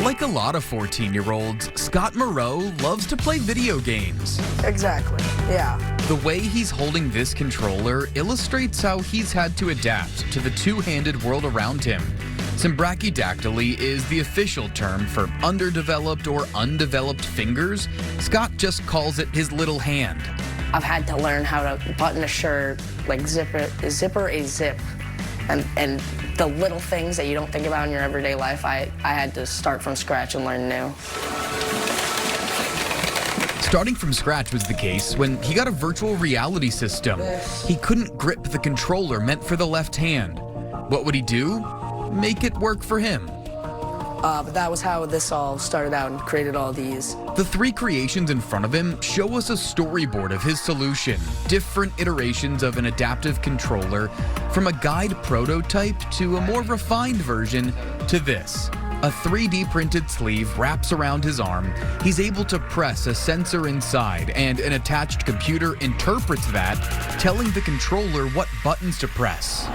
Like a lot of 14-year-olds, Scott Merrow loves to play video games. Exactly, yeah. The way he's holding this controller illustrates how he's had to adapt to the two-handed world around him. Symbrachydactyly is the official term for underdeveloped or undeveloped fingers. Scott just calls it his little hand. I've had to learn how to button a shirt, like zipper a zip, and the little things that you don't think about in your everyday life, I had to start from scratch and learn new. Starting from scratch was the case when he got a virtual reality system. He couldn't grip the controller meant for the left hand. What would he do? Make it work for him. But that was how this all started out and created all these. The three creations in front of him show us a storyboard of his solution, different iterations of an adaptive controller, from a guide prototype to a more refined version to this. A 3D printed sleeve wraps around his arm. He's able to press a sensor inside, and an attached computer interprets that, telling the controller what buttons to press.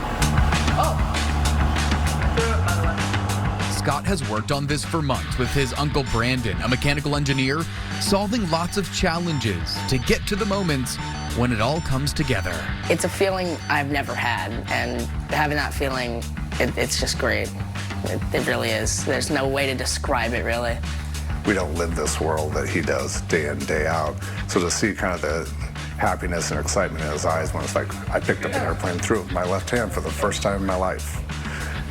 Scott has worked on this for months with his uncle Brandon, a mechanical engineer, solving lots of challenges to get to the moments when it all comes together. It's a feeling I've never had, and having that feeling, it's just great. It really is. There's no way to describe it, really. We don't live this world that he does day in, day out. So to see kind of the happiness and excitement in his eyes when it's like, I picked up an airplane through with my left hand for the first time in my life.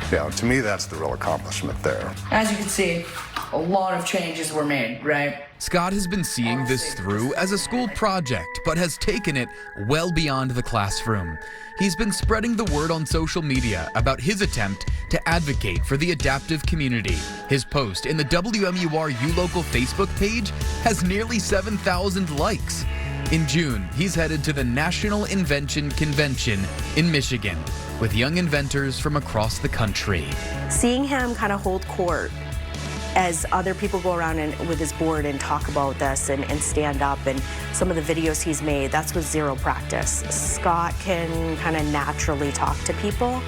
Yeah, to me, that's the real accomplishment there. As you can see, a lot of changes were made, right? Scott has been seeing this through as a school project, but has taken it well beyond the classroom. He's been spreading the word on social media about his attempt to advocate for the adaptive community. His post in the WMUR-U Local Facebook page has nearly 7,000 likes. In June, he's headed to the National Invention Convention in Michigan with young inventors from across the country. Seeing him kind of hold court as other people go around with his board and talk about this and stand up, and some of the videos he's made, that's with zero practice. Scott can kind of naturally talk to people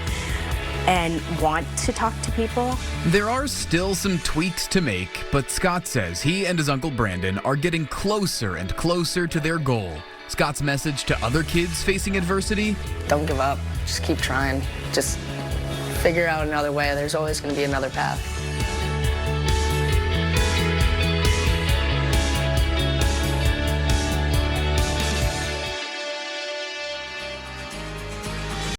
and want to talk to people. There are still some tweaks to make, but Scott says he and his uncle Brandon are getting closer and closer to their goal. Scott's message to other kids facing adversity? Don't give up. Just keep trying. Just figure out another way. There's always going to be another path.